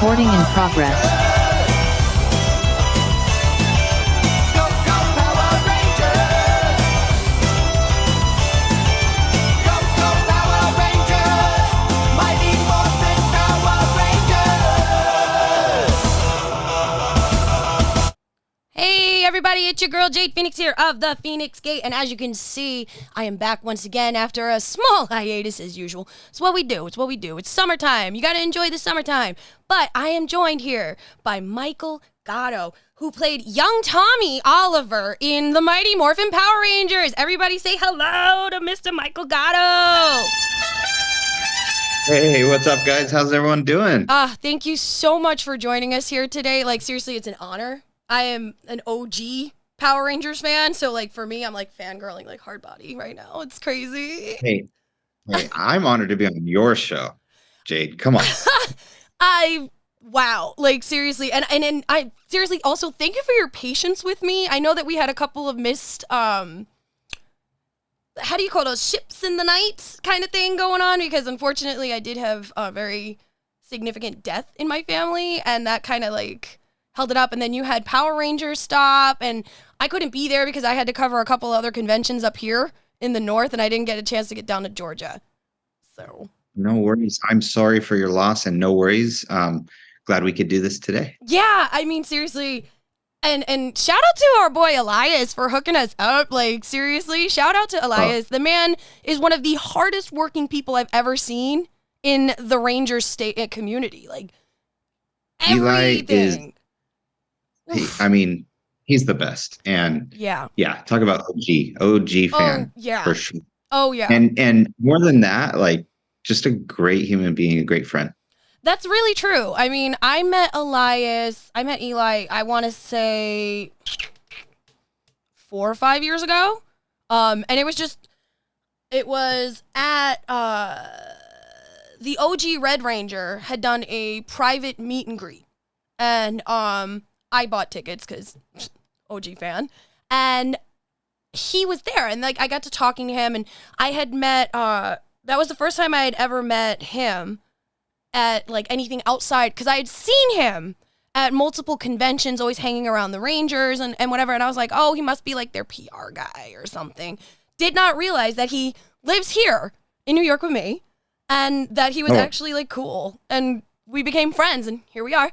Recording in progress. Mighty Morphin Power Rangers! Hey everybody, it's your girl Jade Feinics here of the Feinics Gate, and as you can see, I am back once again after a small hiatus as usual. It's what we do, it's summertime, you gotta enjoy the summertime. But I am joined here by Michael Gotto, who played young Tommy Oliver in the Mighty Morphin Power Rangers. Everybody say hello to Mr. Michael Gotto! Hey, what's up, guys? How's everyone doing? Thank you so much for joining us here today. Like, seriously, it's an honor. I am an OG Power Rangers fan, so like for me, I'm like fangirling like hard body right now. It's crazy. Hey, I'm honored to be on your show, Jade. Come on. Wow, like seriously, and I seriously also thank you for your patience with me. I know that we had a couple of missed how do you call those, ships in the night kind of thing going on, because unfortunately I did have a very significant death in my family, and that kind of like held it up. And then you had Power Rangers stop, and I couldn't be there because I had to cover a couple other conventions up here in the north, and I didn't get a chance to get down to Georgia. So No worries. I'm sorry for your loss, and no worries. Glad we could do this today. yeah, I mean seriously, and shout out to our boy Elias for hooking us up. Like seriously, shout out to Elias. The man is one of the hardest working people I've ever seen in the Rangers state community. Like Eli everything. I mean, he's the best. And Yeah. talk about OG fan. Oh yeah. For sure. Oh yeah. And more than that, like just a great human being, a great friend. That's really true. I mean, I met Eli, I want to say 4 or 5 years ago. And it was at, the OG Red Ranger had done a private meet and greet. And, I bought tickets because OG fan. And he was there, and like I got to talking to him, and I had met, that was the first time I had ever met him at like anything outside, because I had seen him at multiple conventions, always hanging around the Rangers and whatever, and I was like, oh, he must be like their PR guy or something. Did not realize that he lives here in New York with me, and that he was actually like cool, and we became friends, and here we are.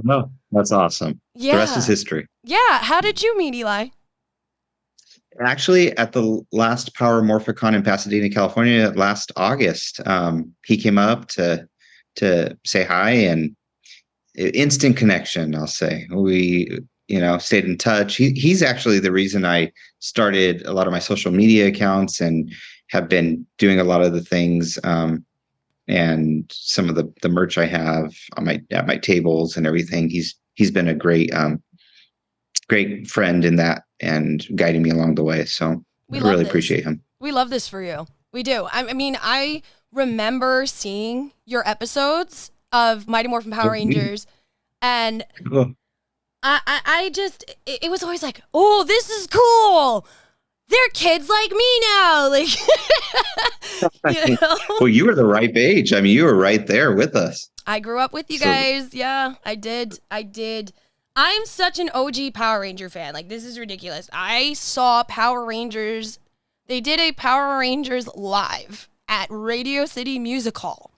No, that's awesome. Yeah. The rest is history. Yeah, how did you meet Eli? Actually, at the last Power Morphicon in Pasadena, California, last August, he came up to say hi, and instant connection, I'll say. We, stayed in touch. He's actually the reason I started a lot of my social media accounts and have been doing a lot of the things, and some of the merch I have on at my tables and everything. He's been a great friend in that and guiding me along the way. So I really appreciate him. We love this for you. We do. I mean, I remember seeing your episodes of Mighty Morphin Power Rangers, and I just, it was always like, oh, this is cool. They're kids like me now. Like, Well, you were the ripe age. I mean, you were right there with us. I grew up with you guys. Yeah, I did. I'm such an OG Power Ranger fan. Like, this is ridiculous. I saw Power Rangers. They did a Power Rangers live at Radio City Music Hall.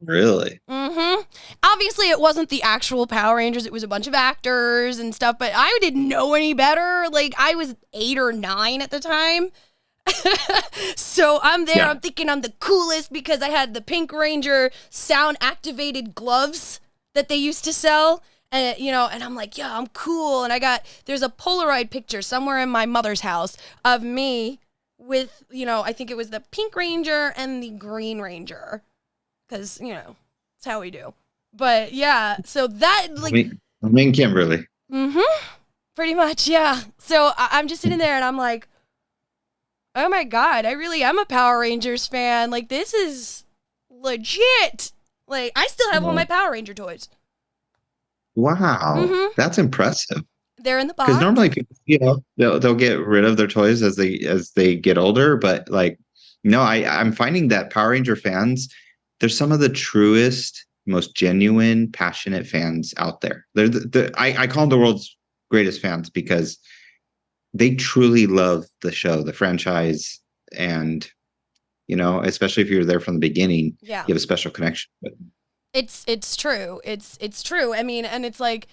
Really? Mm-hmm. Obviously, it wasn't the actual Power Rangers. It was a bunch of actors and stuff, but I didn't know any better. Like, I was 8 or 9 at the time. So I'm there. Yeah. I'm thinking I'm the coolest because I had the Pink Ranger sound-activated gloves that they used to sell. And, and I'm like, yeah, I'm cool. And there's a Polaroid picture somewhere in my mother's house of me with, I think it was the Pink Ranger and the Green Ranger. Because, it's how we do. But, yeah, so that, like... Me and Kimberly. Mm-hmm. Pretty much, yeah. So I'm just sitting there, and I'm like, oh, my God, I really am a Power Rangers fan. Like, this is legit. Like, I still have all my Power Ranger toys. Wow, that's impressive. They're in the box. Because normally people, they'll get rid of their toys as they get older. But like, no, I'm finding that Power Ranger fans, they're some of the truest most genuine, passionate fans out there. I call them the world's greatest fans because they truly love the show, the franchise, and especially if you're there from the beginning, Yeah. you have a special connection. But It's true. It's true. I mean, and it's like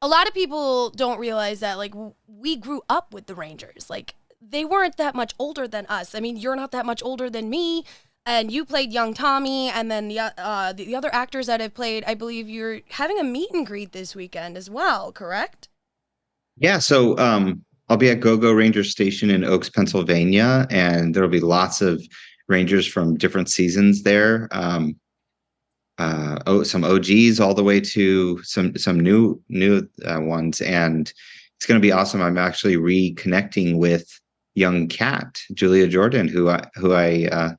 a lot of people don't realize that like we grew up with the Rangers. Like they weren't that much older than us. I mean, you're not that much older than me, and you played young Tommy, and then the other actors that have played, I believe you're having a meet and greet this weekend as well, correct? yeah, so I'll be at Go-Go Ranger Station in Oaks, Pennsylvania, and there'll be lots of Rangers from different seasons there. Some OGs all the way to some new ones, and it's going to be awesome. I'm actually reconnecting with young Kat, Julia Jordan, who I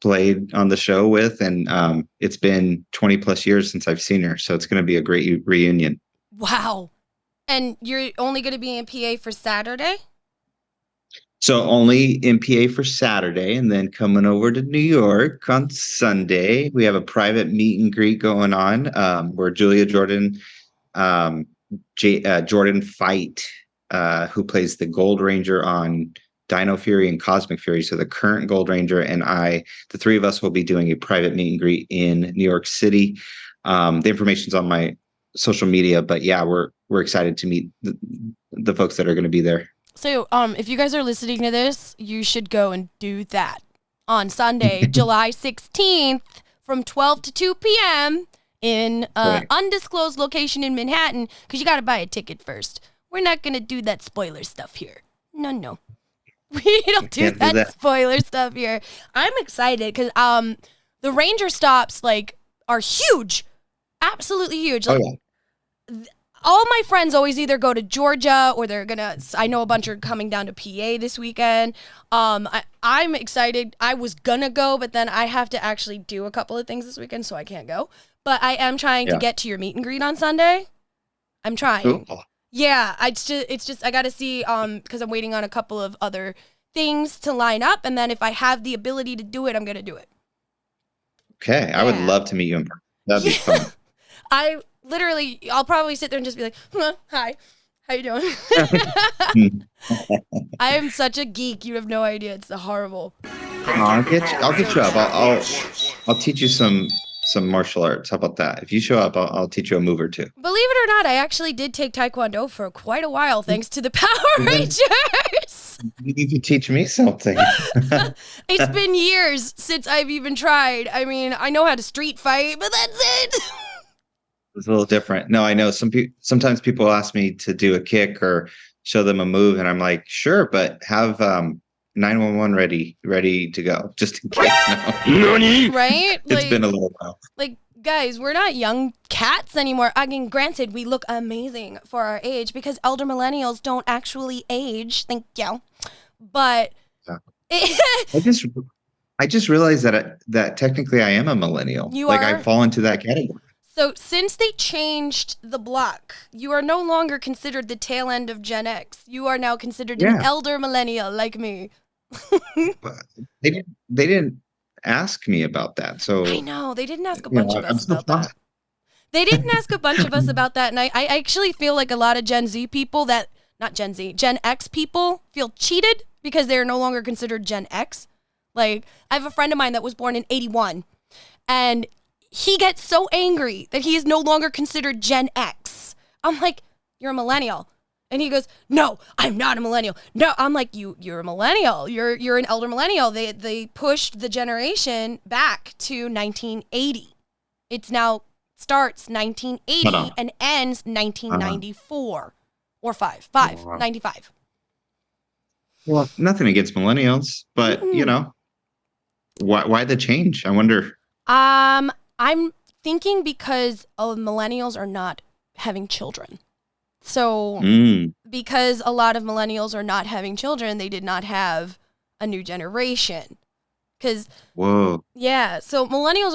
played on the show with, and it's been 20 plus years since I've seen her, so it's going to be a great reunion. Wow. And you're only going to be in PA for Saturday? So only in PA for Saturday, and then coming over to New York on Sunday. We have a private meet and greet going on where Julia Jordan, Jordan Fight, who plays the Gold Ranger on Dino Fury and Cosmic Fury. So the current Gold Ranger and I, the three of us will be doing a private meet and greet in New York City. The information's on my social media, but yeah, we're excited to meet the folks that are going to be there. So, if you guys are listening to this, you should go and do that on Sunday, July 16th from 12 to 2 p.m. in an undisclosed location in Manhattan, because you got to buy a ticket first. We're not going to do that spoiler stuff here. No. We don't do that spoiler stuff here. I'm excited because the Ranger stops, like, are huge. Absolutely huge. Like, all my friends always either go to Georgia or I know a bunch are coming down to PA this weekend. I'm excited. I was gonna go, but then I have to actually do a couple of things this weekend, so I can't go. But I am trying to get to your meet and greet on Sunday. I'm trying. Ooh. Yeah, it's just I gotta see, because I'm waiting on a couple of other things to line up, and then if I have the ability to do it, I'm gonna do it. Okay, I would love to meet you in person. That'd be fun. I'll probably sit there and just be like, hi, how you doing? I am such a geek. You have no idea. It's horrible. I'll get you up. I'll teach you some martial arts. How about that? If you show up, I'll teach you a move or two. Believe it or not, I actually did take Taekwondo for quite a while, thanks to the Power Rangers. You need to teach me something. It's been years since I've even tried. I mean, I know how to street fight, but that's it. It's a little different. No, I know sometimes people ask me to do a kick or show them a move, and I'm like, sure, but have 911 ready to go, just in case. No. Right? It's been a little while. Like, guys, we're not young cats anymore. I mean, granted, we look amazing for our age because elder millennials don't actually age. Thank you. But I just realized that technically I am a millennial. You like are? I fall into that category. So since they changed the block, you are no longer considered the tail end of Gen X. You are now considered an elder millennial like me. They didn't ask me about that. So I know. They didn't ask a bunch of us about that. They didn't ask a bunch of us about that. And I actually feel like a lot of Gen Z people Gen X people feel cheated because they're no longer considered Gen X. Like, I have a friend of mine that was born in 81. And he gets so angry that he is no longer considered Gen X. I'm like, you're a millennial. And he goes, no, I'm not a millennial. No, I'm like, you're a millennial. You're an elder millennial. They pushed the generation back to 1980. It's now starts 1980 and ends 1994 or 95. Well, nothing against millennials, but why the change? I wonder. I'm thinking because millennials are not having children. So because a lot of millennials are not having children, they did not have a new generation. So millennials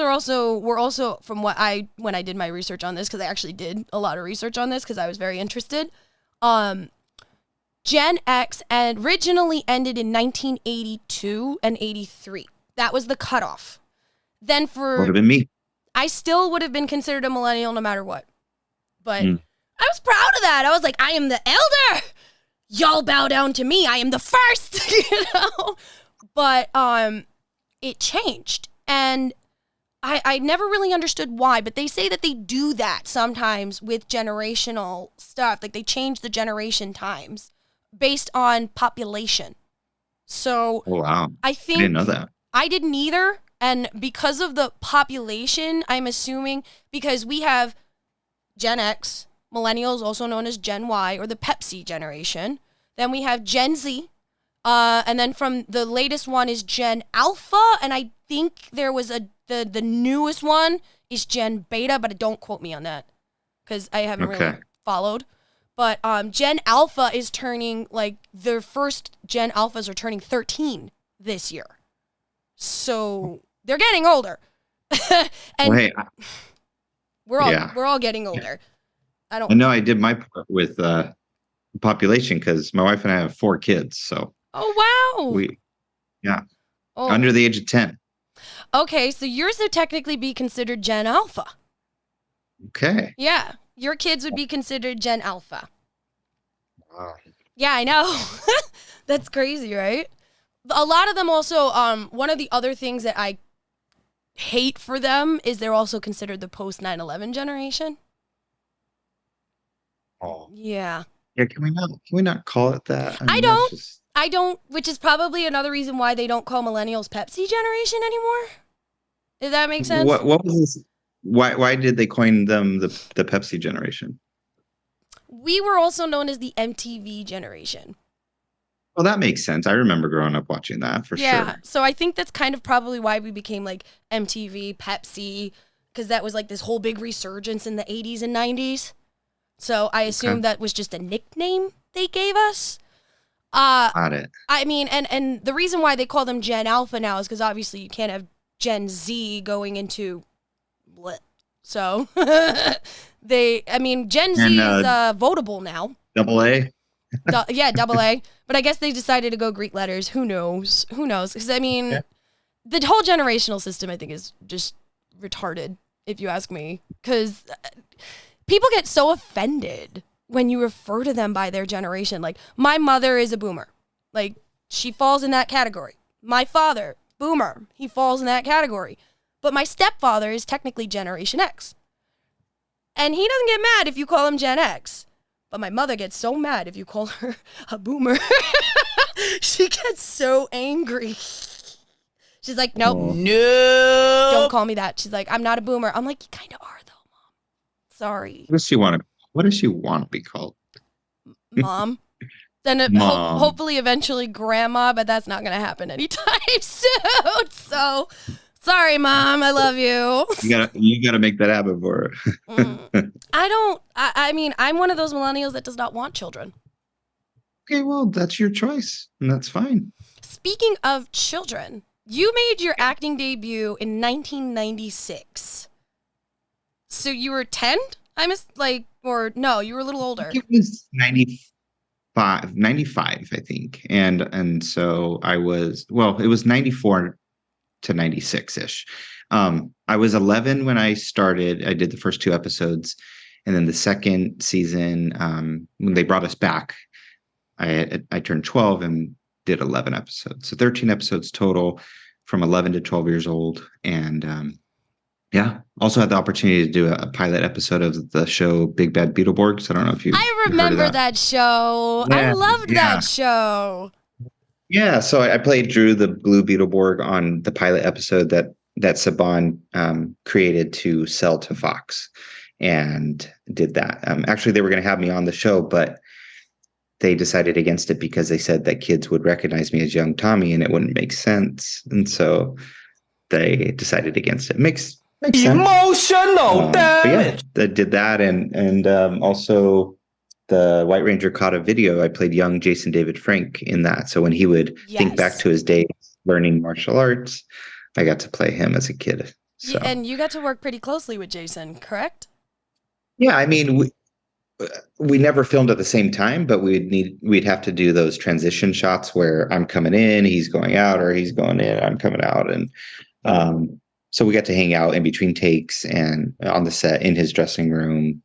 were also from when I did my research on this, because I actually did a lot of research on this because I was very interested. Gen X originally ended in 1982 and 83. That was the cutoff. Then would have been me. I still would have been considered a millennial no matter what. But Mm. I was proud of that. I was like, I am the elder. Y'all bow down to me. I am the first, you know? But it changed. And I never really understood why, but they say that they do that sometimes with generational stuff. Like they change the generation times based on population. So Oh, wow. I think I didn't know that. I didn't either. And because of the population, I'm assuming because we have Gen X, millennials, also known as Gen Y or the Pepsi generation. Then we have Gen Z. And then from the latest one is Gen Alpha. And I think there was the newest one is Gen Beta, but don't quote me on that because I haven't really followed. But Gen Alpha is turning, like, their first Gen Alphas are turning 13 this year. So they're getting older. And we're all getting older. I know I did my part with population because my wife and I have 4 kids. So oh wow, under the age of 10. Okay, so yours would technically be considered Gen Alpha. Okay. Yeah, your kids would be considered Gen Alpha. Wow. Yeah, I know. That's crazy, right? A lot of them also, one of the other things that I hate for them is they're also considered the post 9/11 generation. Oh. Yeah. Yeah, can we not call it that? I don't, which is probably another reason why they don't call millennials Pepsi generation anymore. Does that make sense? What was this? Why did they coin them the Pepsi generation? We were also known as the MTV generation. Well, that makes sense. I remember growing up watching that for sure. Yeah, so I think that's kind of probably why we became like MTV, Pepsi, because that was like this whole big resurgence in the 80s and 90s. So I assume that was just a nickname they gave us. Got it. I mean, and the reason why they call them Gen Alpha now is because obviously you can't have Gen Z going into bleh. So Gen Z is votable now. Double A? Double A. But I guess they decided to go Greek letters. Who knows? Because I mean, the whole generational system I think is just retarded, if you ask me. Because people get so offended when you refer to them by their generation. Like, my mother is a boomer. Like, she falls in that category. My father, boomer. He falls in that category. But my stepfather is technically Generation X. And he doesn't get mad if you call him Gen X. But my mother gets so mad if you call her a boomer. She gets so angry. She's like, nope. No. Don't call me that. She's like, I'm not a boomer. I'm like, you kind of are, though, Mom. Sorry. What does she want to be called? Mom. Then Mom. Hopefully eventually Grandma, but that's not going to happen anytime soon. So, sorry, Mom. I love you. You gotta make that happen for her. I mean, I'm one of those millennials that does not want children. Okay, well, that's your choice, and that's fine. Speaking of children, you made your acting debut in 1996. So you were 10? You were a little older. It was 95, I think. And so I was, it was 94 to 96-ish. I was 11 when I started. I did the first 2 episodes. And then the second season, when they brought us back, I turned 12 and did 11 episodes. So 13 episodes total from 11 to 12 years old. And also had the opportunity to do a pilot episode of the show Big Bad Beetleborgs. I don't know if you remember that show. Yeah, I loved that show. Yeah, so I played Drew the Blue Beetleborg on the pilot episode that Saban created to sell to Fox, and did that. Actually, they were going to have me on the show, but they decided against it because they said that kids would recognize me as young Tommy, and it wouldn't make sense. And so they decided against it. Makes sense. Emotional damage. They did that, and also the White Ranger caught a video. I played young Jason David Frank in that. So when he would think back to his days learning martial arts, I got to play him as a kid. So. And you got to work pretty closely with Jason, correct? Yeah, I mean, we never filmed at the same time, but we'd have to do those transition shots where I'm coming in, he's going out, or he's going in, I'm coming out, and so we got to hang out in between takes and on the set in his dressing room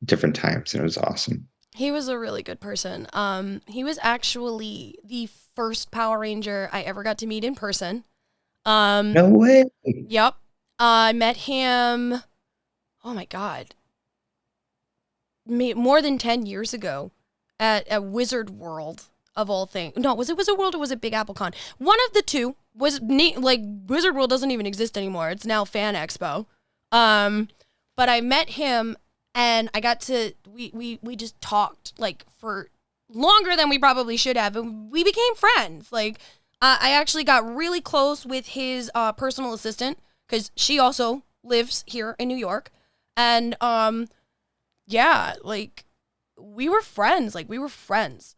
different times, and it was awesome. He was a really good person. He was actually the first Power Ranger I ever got to meet in person. No way. Yep. I met him, oh my God, more than 10 years ago at Wizard World, of all things. No, was it Wizard World or was it Big Apple Con? One of the two. Wizard World doesn't even exist anymore. It's now Fan Expo. But I met him and I got to, we just talked like for longer than we probably should have. And we became friends. Like, I actually got really close with his personal assistant because she also lives here in New York. And, yeah, like, we were friends.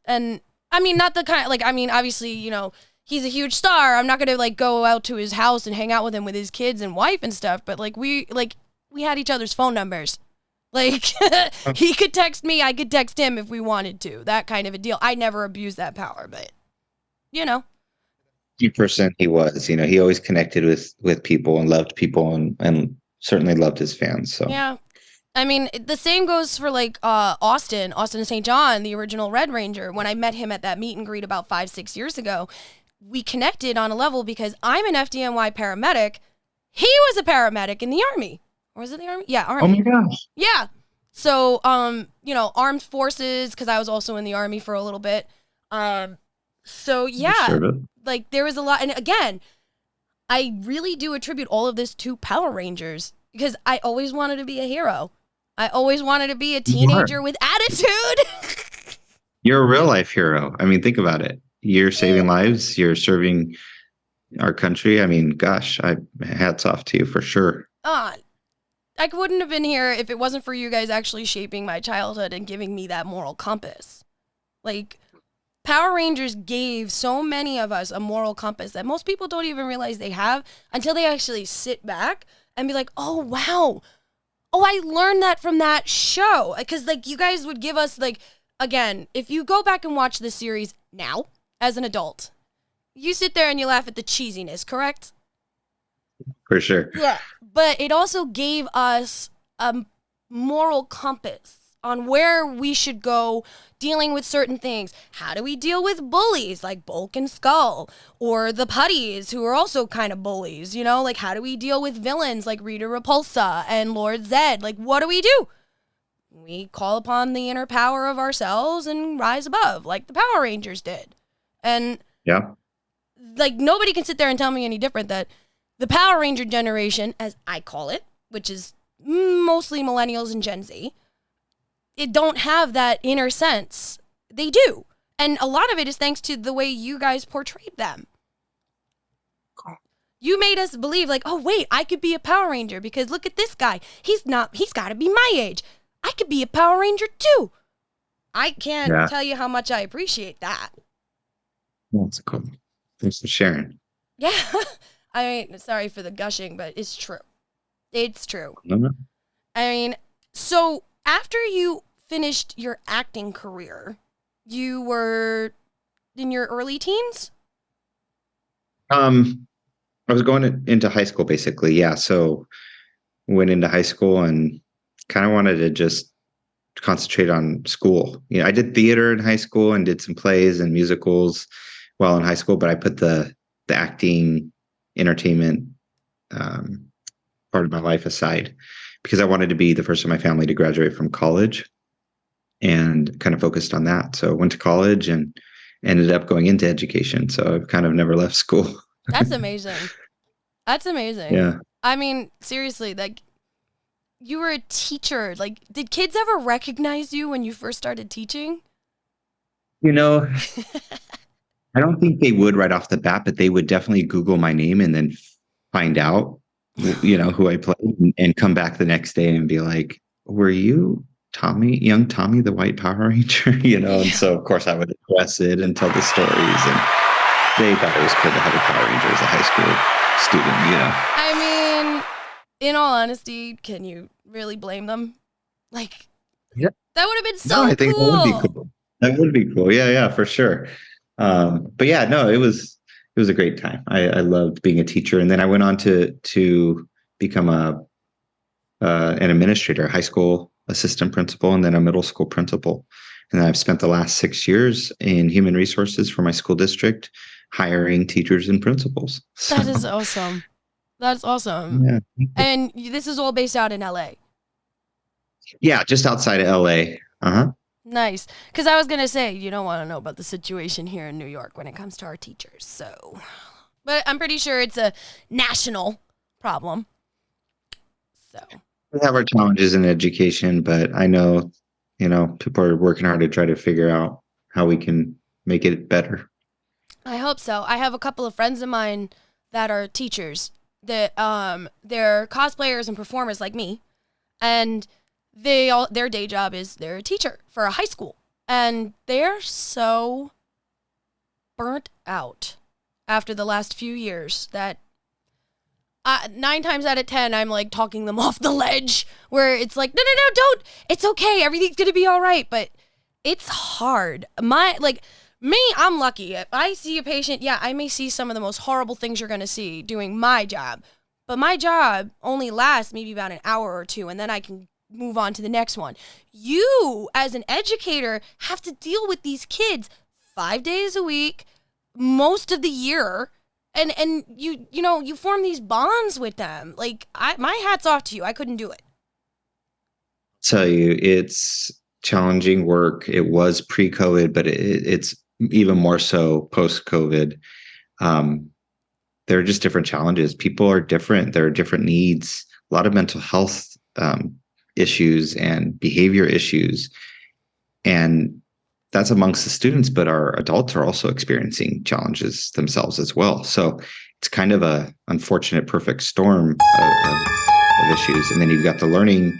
And, I mean, not the kind, like, I mean, obviously, you know, he's a huge star. I'm not going to, like, go out to his house and hang out with him with his kids and wife and stuff. But, like, we had each other's phone numbers. Like, he could text me, I could text him if we wanted to. That kind of a deal. I never abused that power, but, you know. The person he was, you know, he always connected with people and loved people and certainly loved his fans. So yeah, I mean, the same goes for like Austin St. John, the original Red Ranger. When I met him at that meet and greet about 5-6 years ago, we connected on a level because I'm an FDNY paramedic. He was a paramedic in the Army. Or was it the Army? Yeah, Army. oh my gosh. Yeah. So, you know, armed forces, because I was also in the Army for a little bit. So, yeah, like there was a lot. And again, I really do attribute all of this to Power Rangers because I always wanted to be a hero. I always wanted to be a teenager with attitude. You're a real life hero. I mean, think about it. You're saving lives. You're serving our country. I mean, gosh, hats off to you for sure. I wouldn't have been here if it wasn't for you guys actually shaping my childhood and giving me that moral compass. Like, Power Rangers gave so many of us a moral compass that most people don't even realize they have until they actually sit back and be like, oh, wow. Oh, I learned that from that show. Because, like, you guys would give us, like, again, if you go back and watch this series now as an adult, you sit there and you laugh at the cheesiness, correct? For sure. Yeah. But it also gave us a moral compass on where we should go dealing with certain things. How do we deal with bullies like Bulk and Skull? Or the Putties, who are also kind of bullies, you know? Like, how do we deal with villains like Rita Repulsa and Lord Zed? Like, what do? We call upon the inner power of ourselves and rise above, like the Power Rangers did. And, yeah, like, nobody can sit there and tell me any different that the Power Ranger generation, as I call it, which is mostly millennials and Gen Z, it don't have that inner sense. They do. And a lot of it is thanks to the way you guys portrayed them. You made us believe, like, oh, wait, I could be a Power Ranger because look at this guy. He's got to be my age. I could be a Power Ranger too. I can't tell you how much I appreciate that. That's cool. Thanks for sharing. Yeah. I mean, sorry for the gushing, but it's true. It's true. Mm-hmm. I mean, so after you finished your acting career, you were in your early teens? I was going into high school, basically. Yeah. So went into high school and kind of wanted to just concentrate on school. You know, I did theater in high school and did some plays and musicals while in high school, but I put the acting entertainment part of my life aside because I wanted to be the first in my family to graduate from college and kind of focused on that. So I went to college and ended up going into education. So I've kind of never left school. That's amazing. That's amazing. Yeah. I mean, seriously, like, you were a teacher. Like, did kids ever recognize you when you first started teaching? You know, I don't think they would right off the bat, but they would definitely Google my name and then find out, you know, who I played and come back the next day and be like, were you young Tommy, the White Power Ranger? You know, and so of course I would address it and tell the stories, and they thought it was cool to have a Power Ranger as a high school student, you know. I mean, in all honesty, can you really blame them? Like, yeah, that would have been so cool. I think cool. that would be cool. That would be cool. Yeah, for sure. But yeah, no, it was was a great time. I loved being a teacher, and then I went on to become an administrator, a high school assistant principal, and then a middle school principal. And I've spent the last 6 years in human resources for my school district, hiring teachers and principals. So, That is awesome. That's awesome. yeah. And this is all based out in LA. Yeah, just outside of LA. Uh-huh. Nice. Because I was going to say, you don't want to know about the situation here in New York when it comes to our teachers. So, but I'm pretty sure it's a national problem. So, We have our challenges in education, but I know, people are working hard to try to figure out how we can make it better. I hope so. I have a couple of friends of mine that are teachers that they're cosplayers and performers like me, and their day job is they're a teacher for a high school, and they're so burnt out after the last few years that 9 times out of 10 I'm like talking them off the ledge, where it's like, no, don't, it's okay, everything's gonna be all right. But it's hard. I'm lucky. If I see a patient, yeah, I may see some of the most horrible things you're gonna see doing my job, but my job only lasts maybe about an hour or two, and then I can move on to the next one. You, as an educator, have to deal with these kids 5 days a week, most of the year, and you form these bonds with them. Like, my hat's off to you. I couldn't do it. Tell you, it's challenging work. It was pre-COVID, but it's even more so post-COVID. There are just different challenges. People are different. There are different needs. A lot of mental health issues and behavior issues, and that's amongst the students, but our adults are also experiencing challenges themselves as well. So it's kind of a unfortunate perfect storm of issues. And then you've got the learning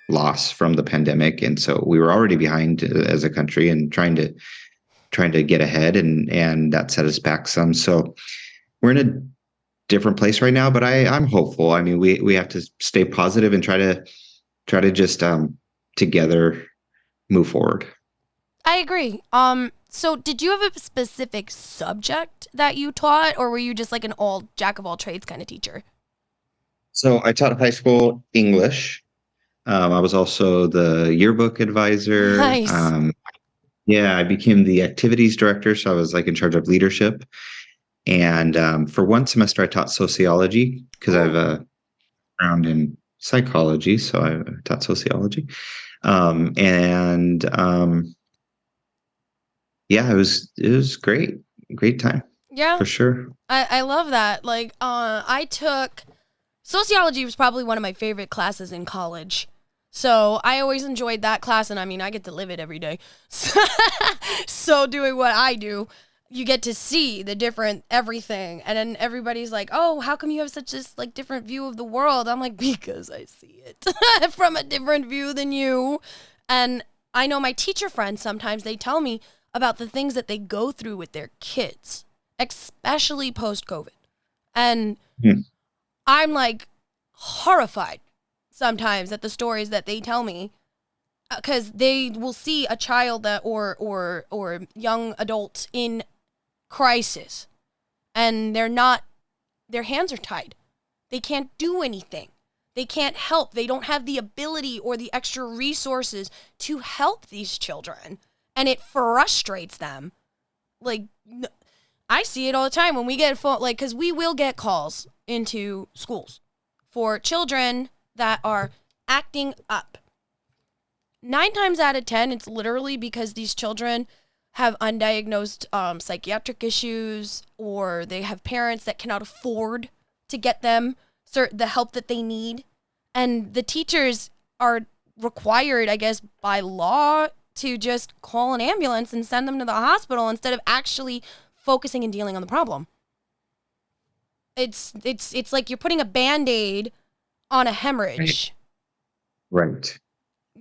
loss from the pandemic, and so we were already behind as a country and trying to get ahead, and that set us back some. So we're in a different place right now, but I'm hopeful. I mean, we have to stay positive and try to just together move forward. I agree. So did you have a specific subject that you taught, or were you just like an all jack of all trades kind of teacher? So I taught high school English. I was also the yearbook advisor. Nice. Yeah, I became the activities director, so I was like in charge of leadership. And for one semester, I taught sociology because I have a background in psychology, so I taught sociology. Yeah, it was great time. Yeah, for sure. I love that. Like, I took sociology was probably one of my favorite classes in college. So I always enjoyed that class, and I mean, I get to live it every day. So doing what I do, you get to see the different everything, and then everybody's like, "Oh, how come you have such this like different view of the world?" I'm like, "Because I see it from a different view than you." And I know my teacher friends, sometimes they tell me about the things that they go through with their kids, especially post-COVID. And I'm like horrified sometimes at the stories that they tell me, because they will see a child that or young adult in crisis, and their hands are tied. They can't do anything. They can't help. They don't have the ability or the extra resources to help these children, and it frustrates them. Like, I see it all the time when we get because we will get calls into schools for children that are acting up. 9 times out of 10, it's literally because these children have undiagnosed psychiatric issues, or they have parents that cannot afford to get them the help that they need. And the teachers are required, I guess, by law to just call an ambulance and send them to the hospital instead of actually focusing and dealing on the problem. It's like you're putting a Band-Aid on a hemorrhage. Right.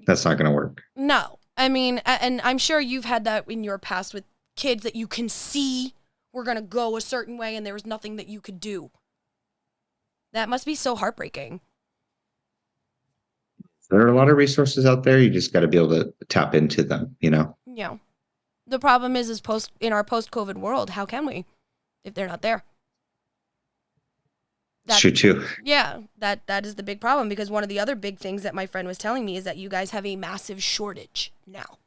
That's not going to work. No. I mean, and I'm sure you've had that in your past with kids that you can see were going to go a certain way and there was nothing that you could do. That must be so heartbreaking. There are a lot of resources out there. You just got to be able to tap into them, Yeah. The problem is in our post-COVID world, how can we? if they're not there. That's true too. Yeah, that is the big problem, because one of the other big things that my friend was telling me is that you guys have a massive shortage now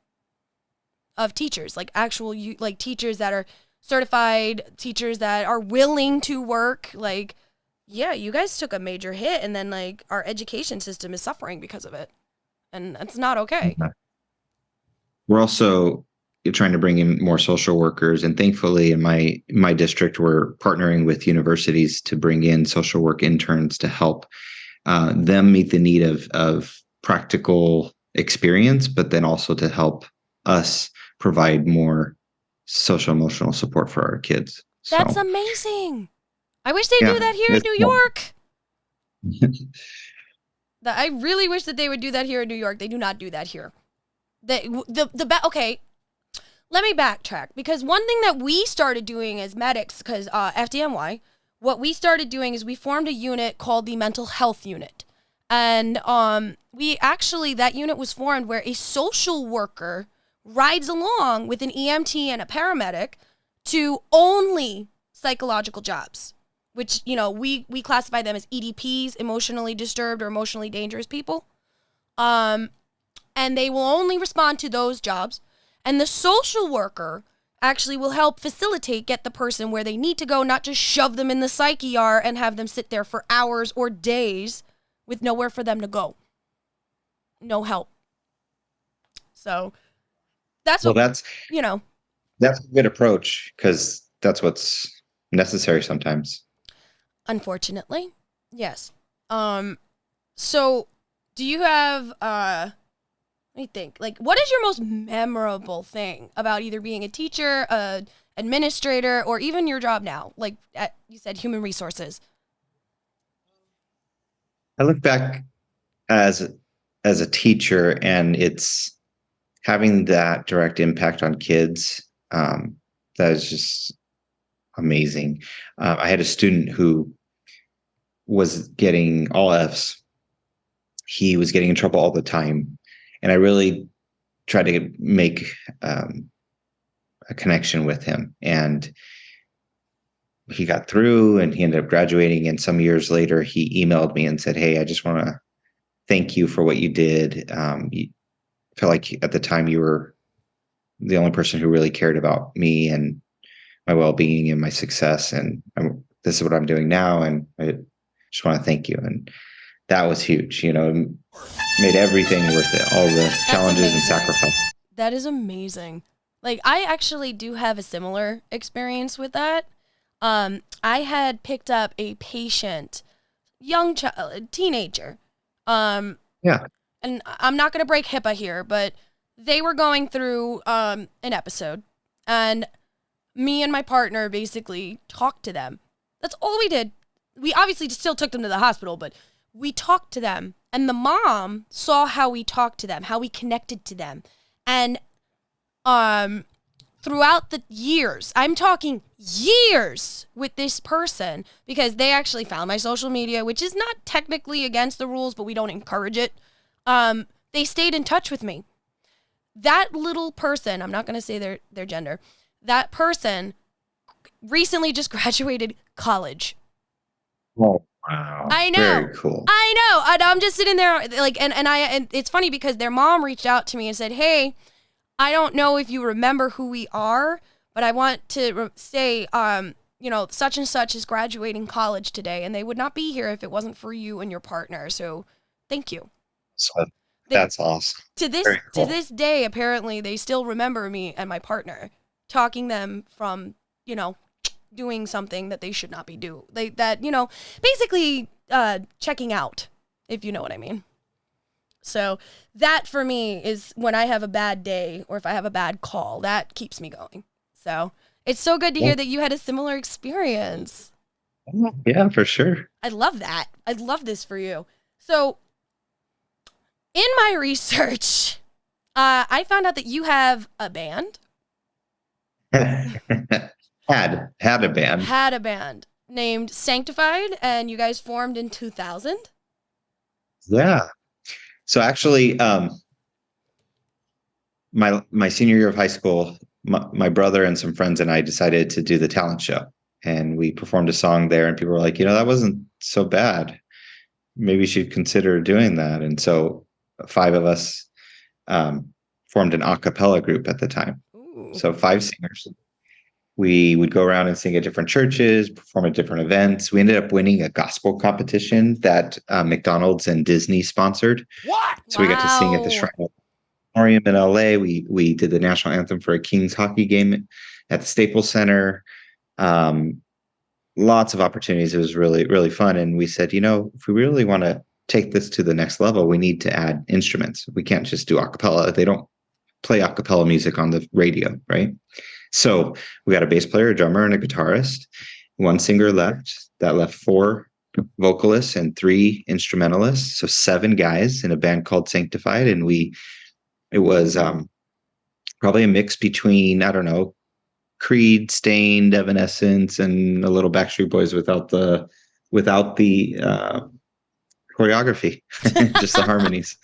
of teachers, like actual like teachers that are certified, teachers that are willing to work. Like, yeah, you guys took a major hit, and then like our education system is suffering because of it, and that's not okay. We're also trying to bring in more social workers, and thankfully in my district, we're partnering with universities to bring in social work interns to help them meet the need of practical experience, but then also to help us provide more social emotional support for our kids. That's amazing. I wish they do that here in New York. I really wish that they would do that here in New York. They do not do that here. Okay, let me backtrack, because one thing that we started doing as medics, because FDNY, what we started doing is we formed a unit called the Mental Health Unit. And that unit was formed where a social worker rides along with an EMT and a paramedic to only psychological jobs, which, we classify them as EDPs, emotionally disturbed or emotionally dangerous people. And they will only respond to those jobs. And the social worker actually will help facilitate, get the person where they need to go, not just shove them in the psych ER and have them sit there for hours or days with nowhere for them to go. No help. So that's a good approach, because that's what's necessary sometimes. Unfortunately, yes. So do you have, let me think, like, what is your most memorable thing about either being a teacher, administrator, or even your job now? Like you said, human resources. I look back as a teacher, and it's having that direct impact on kids. That is just amazing. I had a student who was getting all Fs. He was getting in trouble all the time. And I really tried to make a connection with him. And he got through, and he ended up graduating. And some years later, he emailed me and said, "Hey, I just want to thank you for what you did. You felt like at the time you were the only person who really cared about me and my well-being and my success. And this is what I'm doing now. And I just want to thank you." And that was huge, made everything worth it, all the challenges and sacrifices. That is amazing. Like, I actually do have a similar experience with that. I had picked up a patient, young teenager. Yeah. And I'm not going to break HIPAA here, but they were going through an episode, and me and my partner basically talked to them. That's all we did. We obviously still took them to the hospital, but we talked to them, and the mom saw how we talked to them, how we connected to them. And throughout the years, I'm talking years with this person, because they actually found my social media, which is not technically against the rules, but we don't encourage it. They stayed in touch with me. That little person, I'm not going to say their gender, that person recently just graduated college. Oh, wow. I know. Very cool. I know. And I'm just sitting there like, and it's funny because their mom reached out to me and said, "Hey, I don't know if you remember who we are, but I want to say, such and such is graduating college today, and they would not be here if it wasn't for you and your partner. So thank you." So that's awesome. To this day, apparently, they still remember me and my partner, talking them from, doing something that they should not be doing. Basically checking out, if you know what I mean. So that for me is when I have a bad day or if I have a bad call, that keeps me going. So it's so good to hear that you had a similar experience. Yeah, for sure. I love that. I love this for you. So in my research, I found out that you have a band. Had a band. Had a band named Sanctified, and you guys formed in 2000? Yeah. So actually, my senior year of high school, my brother and some friends and I decided to do the talent show. and we performed a song there, and people were like, that wasn't so bad. Maybe you should consider doing that. And so 5 of us formed an a cappella group at the time. Ooh. So 5 singers. We would go around and sing at different churches, perform at different events. We ended up winning a gospel competition that McDonald's and Disney sponsored. What? So we got to sing at the Shrine Auditorium in LA. We did the national anthem for a Kings hockey game at the Staples Center. Lots of opportunities. It was really, really fun. And we said, if we really want to take this to the next level, we need to add instruments. We can't just do a cappella. They don't play a cappella music on the radio, right? So we got a bass player, a drummer, and a guitarist. 1 singer left. That left 4 vocalists and 3 instrumentalists. So 7 guys in a band called Sanctified. And it was probably a mix between, I don't know, Creed, Stained, Evanescence, and a little Backstreet Boys without the choreography, just the harmonies.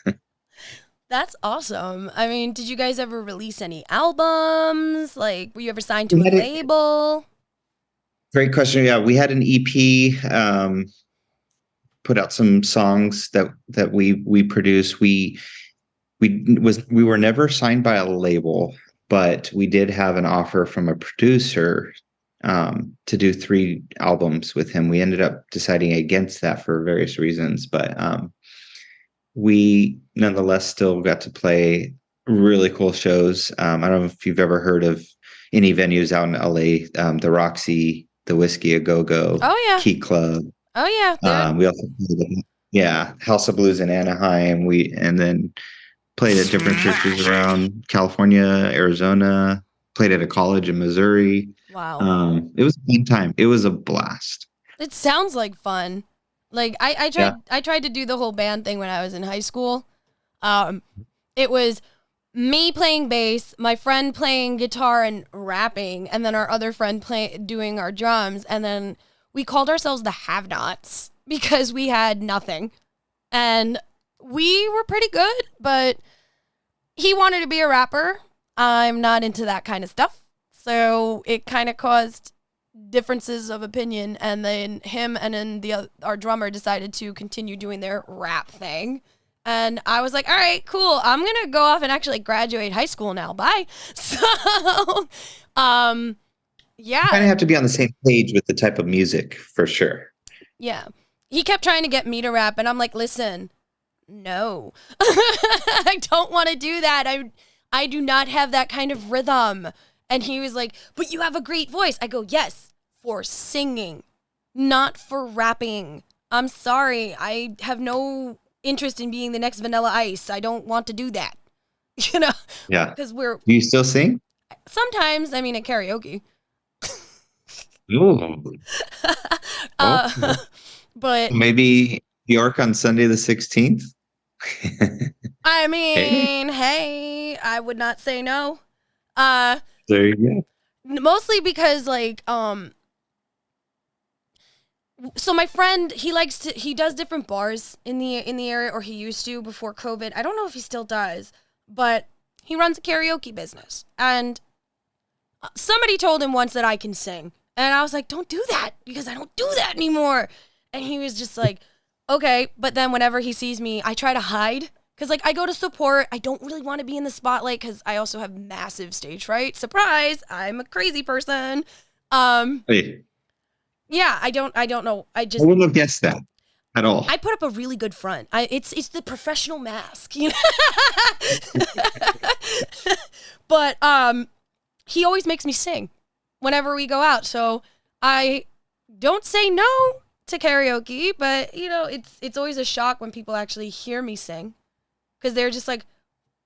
That's awesome. I mean, did you guys ever release any albums? Like, were you ever signed to a label? Great question. Yeah, we had an EP, put out some songs that we produced. We were never signed by a label, but we did have an offer from a producer to do 3 albums with him. We ended up deciding against that for various reasons, but we nonetheless still got to play really cool shows. I don't know if you've ever heard of any venues out in LA, the Roxy, the Whiskey A Go Go, Key Club. Oh yeah. We also played House of Blues in Anaheim. And then played at different churches around California, Arizona, played at a college in Missouri. Wow. It was a fun time. It was a blast. It sounds like fun. Like I tried to do the whole band thing when I was in high school. It was me playing bass, my friend playing guitar and rapping, and then our other friend doing our drums, and then we called ourselves the Have-Nots because we had nothing. And we were pretty good, but he wanted to be a rapper. I'm not into that kind of stuff. So it kind of caused differences of opinion, and then him and then our drummer decided to continue doing their rap thing. And I was like, all right, cool. I'm going to go off and actually graduate high school now. Bye. So, yeah. You kind of have to be on the same page with the type of music for sure. Yeah. He kept trying to get me to rap, and I'm like, listen, no. I don't want to do that. I do not have that kind of rhythm. And he was like, but you have a great voice. I go, yes, for singing, not for rapping. I'm sorry. I have no interest in being the next Vanilla Ice. I don't want to do that. Yeah. Because do you still sing? Sometimes, at karaoke. Ooh. But maybe New York on Sunday the 16th. Hey, I would not say no. There you go. Mostly because so my friend, he does different bars in the area, or he used to before COVID. I don't know if he still does, but he runs a karaoke business. And somebody told him once that I can sing. And I was like, don't do that, because I don't do that anymore. And he was just like, okay. But then whenever he sees me, I try to hide. Because, I go to support. I don't really want to be in the spotlight because I also have massive stage fright. Surprise! I'm a crazy person. Hey. Yeah, I don't know. I wouldn't have guessed that at all. I put up a really good front. It's the professional mask, But he always makes me sing whenever we go out. So I don't say no to karaoke, but it's always a shock when people actually hear me sing. Because they're just like,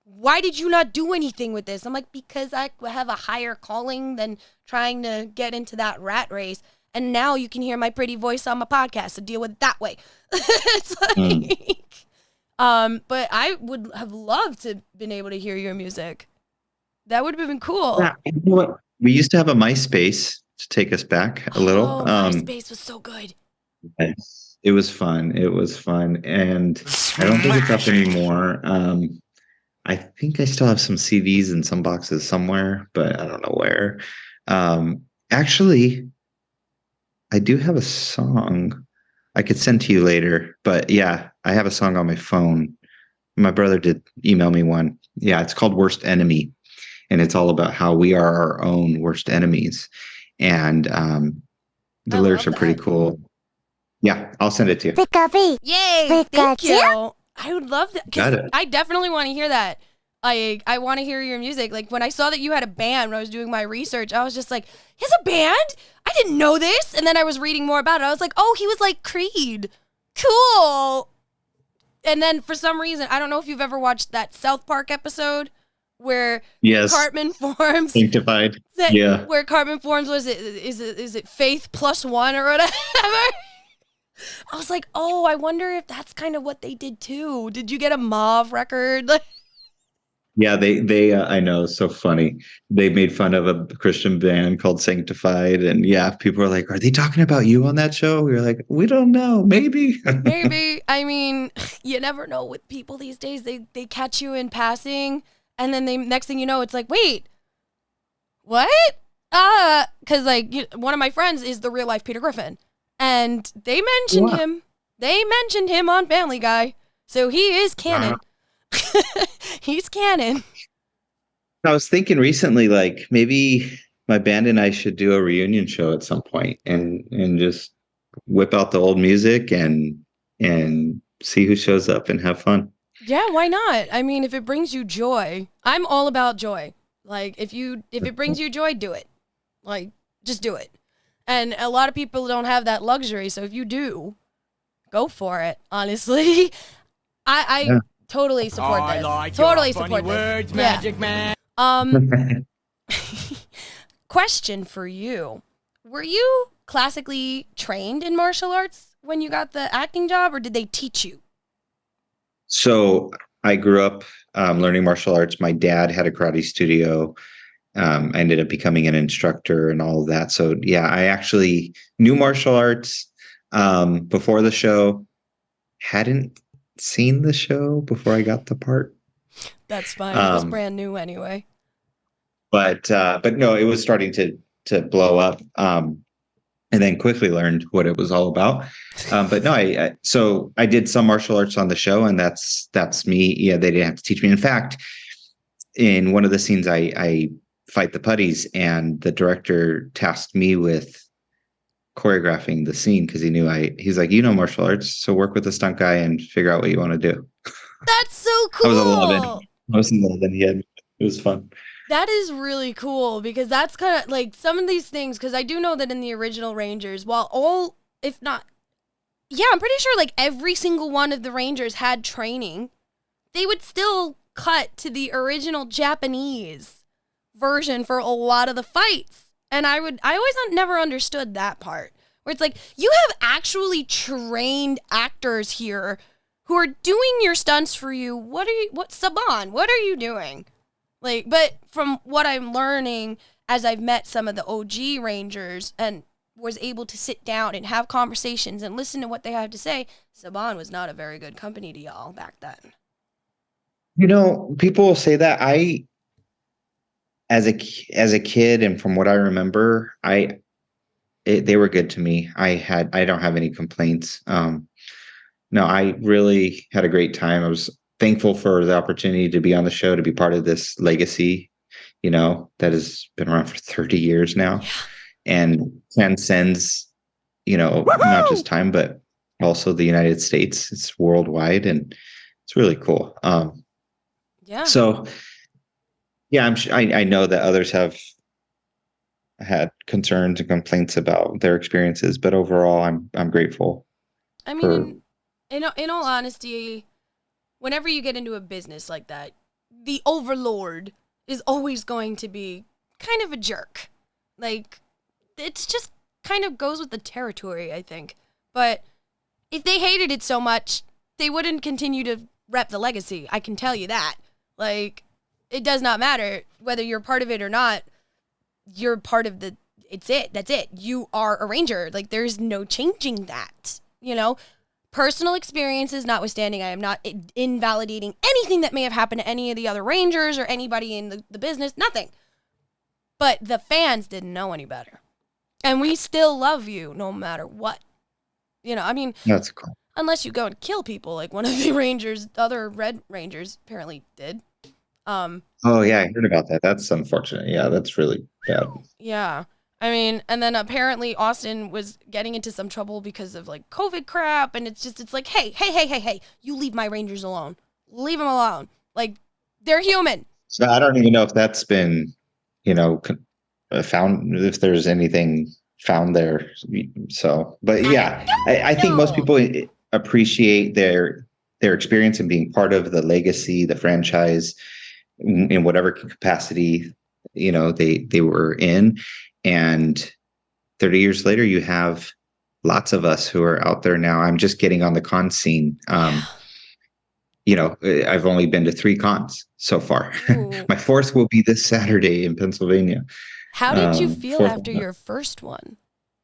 why did you not do anything with this? I'm like, because I have a higher calling than trying to get into that rat race. And now you can hear my pretty voice on my podcast, so deal with it that way. It's like, but I would have loved to been able to hear your music. That would have been cool. Yeah, you know what? We used to have a MySpace to take us back a little. Oh, MySpace was so good. Yes. It was fun. And I don't think it's up anymore. I think I still have some CDs in some boxes somewhere, but I don't know where. Actually, I do have a song I could send to you later, but yeah, I have a song on my phone. My brother did email me one. Yeah, it's called Worst Enemy, and it's all about how we are our own worst enemies. And the I lyrics love are pretty that. cool. Yeah, I'll send it to you. Yay! Thank you. I would love that Got because it. I definitely want to hear that. I want to hear your music. Like when I saw that you had a band when I was doing my research, I was just like, he has a band? I didn't know this. And then I was reading more about it. I was like, oh, he was like Creed. Cool. And then for some reason, I don't know if you've ever watched that South Park episode where Yes. Cartman forms. Sanctified. Yeah. Where Cartman forms was it is it Faith plus one or whatever? I was like, oh, I wonder if that's kind of what they did too. Did you get a Mauve record? Yeah, they I know, it's so funny. They made fun of a Christian band called Sanctified, and yeah, people are like, "Are they talking about you on that show?" We were like, "We don't know, maybe." Maybe. I mean, you never know with people these days. They catch you in passing, and then they next thing you know, it's like, wait, what? Because like one of my friends is the real life Peter Griffin, and they mentioned Wow. him. They mentioned him on Family Guy, so he is canon. Wow. He's canon. I was thinking recently, like maybe my band and I should do a reunion show at some point, and just whip out the old music and see who shows up and have fun. Yeah, why not? I mean, if it brings you joy, I'm all about joy. Like if it brings you joy, do it. Like just do it. And a lot of people don't have that luxury, so if you do, go for it. Honestly, I Yeah. totally support I this. like Totally your funny support words, this. Magic Man. Question for you: were you classically trained in martial arts when you got the acting job, or did they teach you? So I grew up learning martial arts. My dad had a karate studio. I ended up becoming an instructor and all of that. So yeah, I actually knew martial arts before the show. Hadn't seen the show before I got the part. That's fine. It was brand new anyway. But no, it was starting to blow up. And then quickly learned what it was all about. But no, so I did some martial arts on the show, and that's me. Yeah, they didn't have to teach me. In fact, in one of the scenes, I fight the putties, and the director tasked me with choreographing the scene because he knew he's like, you know, martial arts, so work with the stunt guy and figure out what you want to do. That's so I was 11. cool. I was 11. Yeah, it was fun. That is really cool because that's kind of like some of these things. Because I do know that in the original Rangers, while all, if not, yeah, I'm pretty sure like every single one of the Rangers had training, they would still cut to the original Japanese version for a lot of the fights. And I always never understood that part where it's like, you have actually trained actors here who are doing your stunts for you. What Saban, what are you doing? Like, but from what I'm learning as I've met some of the OG Rangers and was able to sit down and have conversations and listen to what they have to say, Saban was not a very good company to y'all back then. You know, people will say that. As a kid, and from what I remember, they were good to me. I don't have any complaints. No, I really had a great time. I was thankful for the opportunity to be on the show, to be part of this legacy, you know, that has been around for 30 years now, and transcends, you know, not just time, but also the United States. It's worldwide, and it's really cool. Yeah. So yeah, I know that others have had concerns and complaints about their experiences, but overall, I'm grateful. I mean, in all honesty, whenever you get into a business like that, the overlord is always going to be kind of a jerk. Like, it's just kind of goes with the territory, I think. But if they hated it so much, they wouldn't continue to rep the legacy. I can tell you that. Like, it does not matter whether you're part of it or not. You're part of that's it. You are a Ranger. Like, there's no changing that, you know? Personal experiences notwithstanding, I am not invalidating anything that may have happened to any of the other Rangers or anybody in the business, nothing. But the fans didn't know any better. And we still love you no matter what. You know, I mean, That's cool. unless you go and kill people like one of the Rangers, other Red Rangers apparently did. Oh yeah, I heard about that. That's unfortunate. Yeah, that's really bad. Yeah. I mean, and then apparently Austin was getting into some trouble because of like COVID crap. And it's like, hey, you leave my Rangers alone. Leave them alone. Like, they're human. So I don't even know if that's been, found, if there's anything found there. So, but yeah, I think most people appreciate their experience and being part of the legacy, the franchise, in whatever capacity, they were in. And 30 years later, you have lots of us who are out there now. I'm just getting on the con scene. I've only been to 3 cons so far. My 4th will be this Saturday in Pennsylvania. How did you feel after your first one?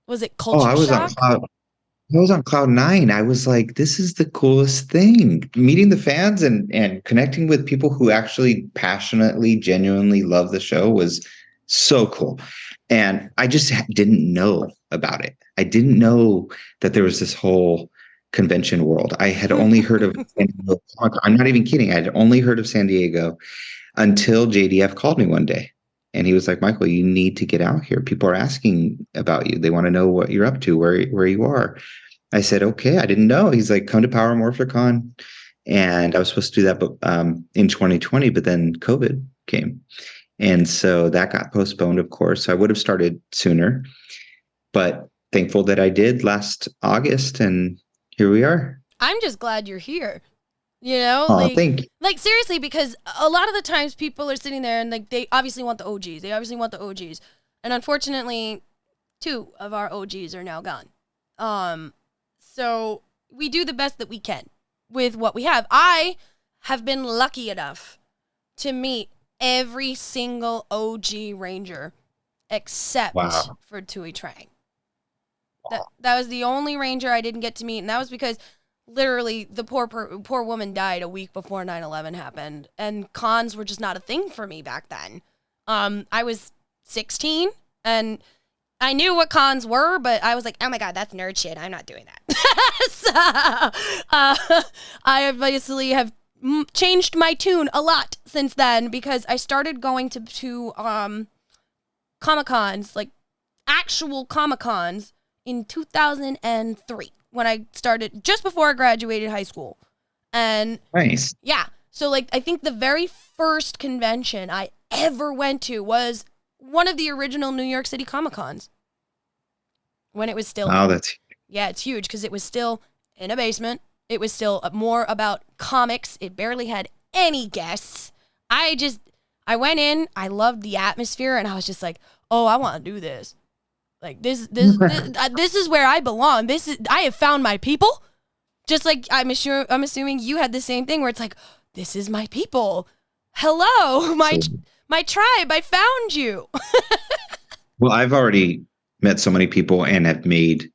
Was it culture shock? I was on cloud 9. I was like, this is the coolest thing. Meeting the fans and connecting with people who actually passionately, genuinely love the show was so cool. And I just didn't know about it. I didn't know that there was this whole convention world. I had only heard of San Diego. I'm not even kidding. I had only heard of San Diego until JDF called me one day. And he was like, Michael, you need to get out here. People are asking about you. They want to know what you're up to, where you are. I said, okay, I didn't know. He's like, come to Power Morphicon. And I was supposed to do that in 2020, but then COVID came. And so that got postponed, of course. I would have started sooner, but thankful that I did last August. And here we are. I'm just glad you're here. You know, thank you. Like seriously, because a lot of the times people are sitting there and like they obviously want the OGs. They obviously want the OGs. And unfortunately, 2 of our OGs are now gone. So we do the best that we can with what we have. I have been lucky enough to meet every single OG Ranger except for Tui Trang. That was the only Ranger I didn't get to meet, and that was because literally the poor woman died a week before 9/11 happened, and cons were just not a thing for me back then. I was 16, and I knew what cons were, but I was like, oh my God, that's nerd shit. I'm not doing that. So, I obviously have changed my tune a lot since then because I started going to Comic-Cons, like actual Comic-Cons in 2003 when I started, just before I graduated high school. And nice. Yeah. So like, I think the very first convention I ever went to was one of the original New York City Comic-Cons. When it was still... Oh, that's... Yeah, it's huge because it was still in a basement. It was still more about comics. It barely had any guests. I went in, I loved the atmosphere, and I was just like, oh, I want to do this. Like, this is where I belong. I have found my people. Just like I'm assuming you had the same thing where it's like, this is my people. Hello, my tribe. I found you. Well, I've already met so many people and have made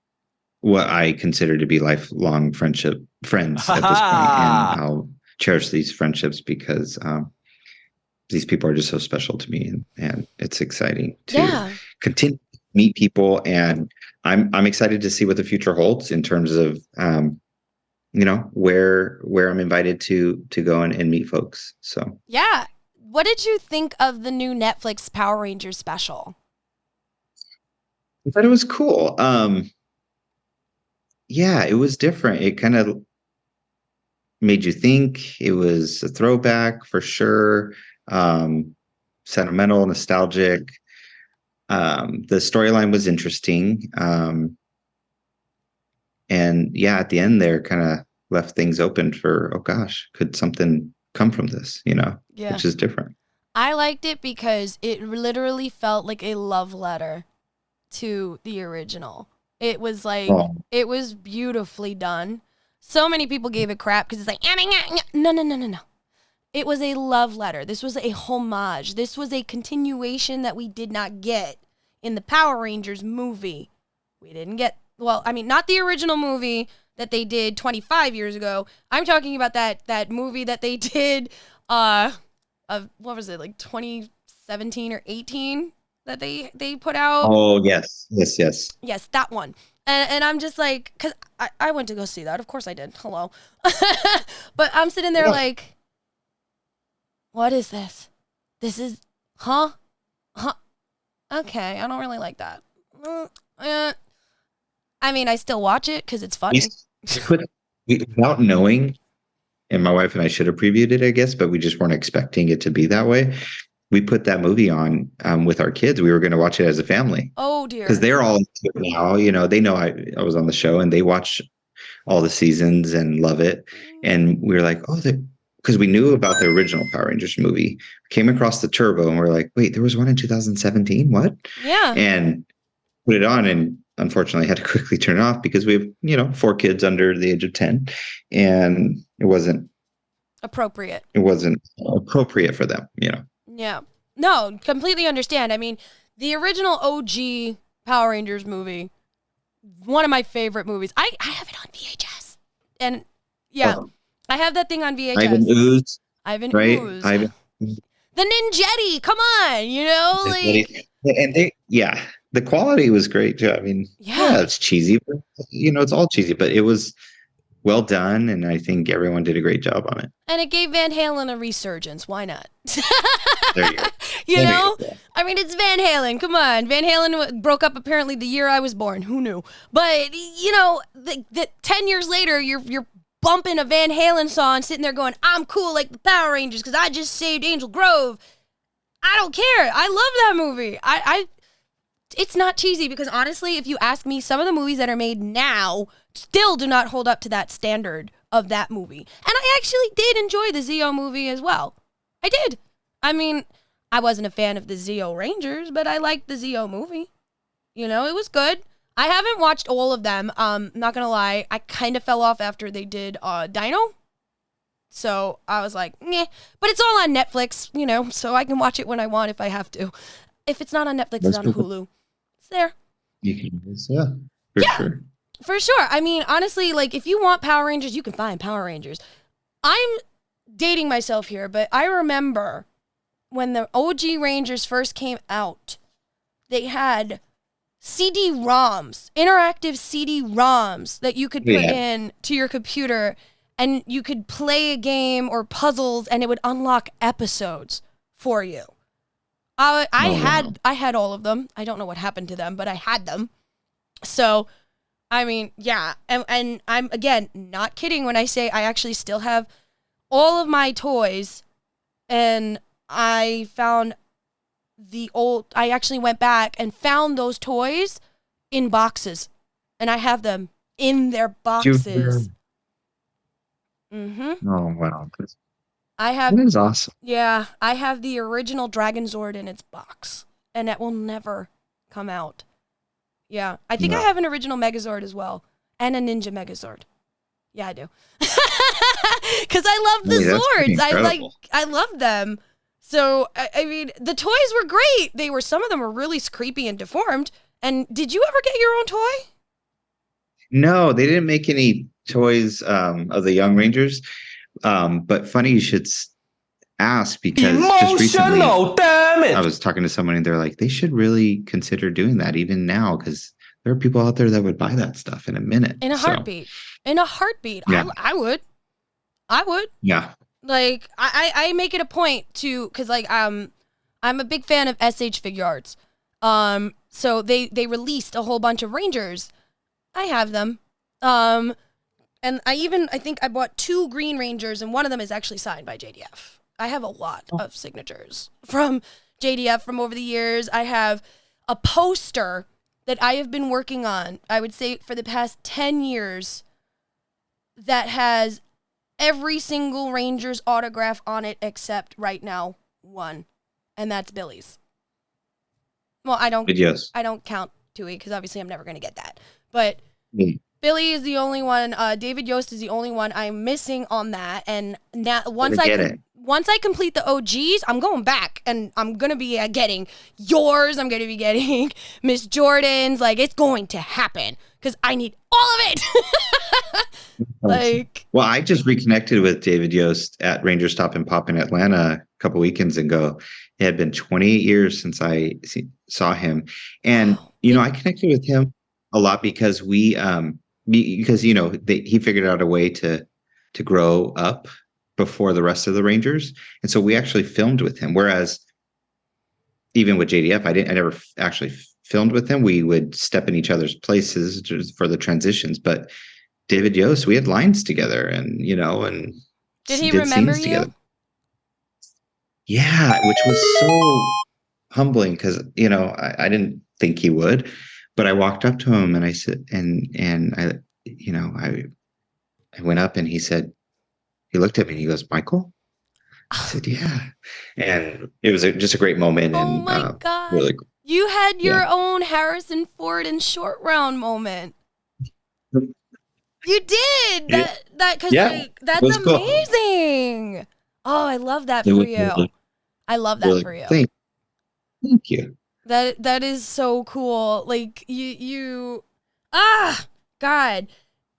what I consider to be lifelong friends at this point, and I'll cherish these friendships because these people are just so special to me, and it's exciting to continue to meet people, and I'm excited to see what the future holds in terms of where I'm invited to go and meet folks. So yeah, what did you think of the new Netflix Power Rangers special? I thought it was cool. Yeah, it was different. It kind of made you think. It was a throwback for sure. Sentimental, nostalgic. The storyline was interesting. And yeah, at the end there kind of left things open for, oh gosh, could something come from this, which is different. I liked it because it literally felt like a love letter to the original. It was like, It was beautifully done. So many people gave it crap because it's like, no. It was a love letter. This was a homage. This was a continuation that we did not get in the Power Rangers movie. We didn't get, not the original movie that they did 25 years ago. I'm talking about that movie that they did, what was it, like 2017 or 18? that they put out. Oh, yes. Yes, that one. And I'm just like, because I went to go see that. Of course I did. Hello. But I'm sitting there like, what is this? This is, huh? Okay, I don't really like that. I mean, I still watch it because it's funny. Without knowing, and my wife and I should have previewed it, I guess, but we just weren't expecting it to be that way. We put that movie on with our kids. We were going to watch it as a family. Oh, dear. Because they're all into it now. They know I was on the show, and they watch all the seasons and love it. And we were like, because we knew about the original Power Rangers movie, came across the Turbo, and we're like, wait, there was one in 2017? What? Yeah. And put it on, and unfortunately had to quickly turn it off because we have 4 kids under the age of 10, and it wasn't appropriate. It wasn't appropriate for them, Yeah. No, completely understand. I mean, the original OG Power Rangers movie, one of my favorite movies. I have it on VHS. And I have that thing on VHS. Ivan Ooze. Ivan. The Ninjetti, come on, and the quality was great too. I mean, it's cheesy, but, it's all cheesy, but it was well done, and I think everyone did a great job on it. And it gave Van Halen a resurgence. Why not? There you go. I mean, it's Van Halen. Come on. Van Halen broke up apparently the year I was born. Who knew? But, the 10 years later, you're bumping a Van Halen song, sitting there going, I'm cool like the Power Rangers because I just saved Angel Grove. I don't care. I love that movie. It's not cheesy because honestly, if you ask me, some of the movies that are made now still do not hold up to that standard of that movie. And I actually did enjoy the Zeo movie as well. I did. I mean, I wasn't a fan of the Zeo Rangers, but I liked the Zeo movie. It was good. I haven't watched all of them. Not gonna lie, I kind of fell off after they did Dino. So I was like, meh. But it's all on Netflix, so I can watch it when I want if I have to. If it's not on Netflix, it's on Hulu. It's there. You can, sure. For sure. I mean, honestly, like, if you want Power Rangers, you can find Power Rangers. I'm dating myself here, but I remember when the OG Rangers first came out, they had CD-ROMs, interactive CD-ROMs that you could put in to your computer, and you could play a game or puzzles, and it would unlock episodes for you. I had all of them. I don't know what happened to them, but I had them. So, I mean, yeah. And I'm, again, not kidding when I say I actually still have all of my toys. And I actually went back and found those toys in boxes. And I have them in their boxes. Mm-hmm. Oh, wow. That is awesome. Yeah, I have the original Dragon Zord in its box, and that will never come out. Yeah, I think I have an original Megazord as well, and a Ninja Megazord. Yeah, I do. Because I love the Zords. I love them. So, I mean, the toys were great. Some of them were really creepy and deformed. And did you ever get your own toy? No, they didn't make any toys of the Young Rangers. But funny you should ask because just recently I was talking to someone and they're like, they should really consider doing that even now because there are people out there that would buy that stuff in a minute. In a heartbeat. In a heartbeat. Yeah. I would. Yeah. Like, I make it a point to, because, like, I'm a big fan of SH Figure Arts. So they released a whole bunch of Rangers. I have them. And I think I bought 2 Green Rangers, and one of them is actually signed by JDF. I have a lot of signatures from JDF from over the years. I have a poster that I have been working on, I would say for the past 10 years, that has every single Ranger's autograph on it except right now one, and that's Billy's. Well, I don't count Tui because obviously I'm never going to get that. But Billy is the only one. David Yost is the only one I'm missing on that. And now once I complete the OGs, I'm going back and I'm going to be getting yours. I'm going to be getting Miss Jordan's. Like, it's going to happen because I need all of it. Well, I just reconnected with David Yost at Ranger Stop and Pop in Atlanta a couple weekends ago. It had been 28 years since saw him, and Wow. I connected with him a lot because he figured out a way to grow up before the rest of the Rangers, and so we actually filmed with him. Whereas even with JDF, I never actually filmed with him. We would step in each other's places just for the transitions, but David Yost, we had lines together, and Did he did remember scenes you? together. Yeah, which was so humbling because I didn't think he would, but I walked up to him and I said, and I went up and he looked at me and he goes, Michael. I said, yeah, and it was just a great moment. Oh And my God. really, You had your yeah. own Harrison Ford and Short Round moment. You did because that's cool. amazing. Oh, I love that for you. I love that for you. Thank you. That is so cool. Like you God.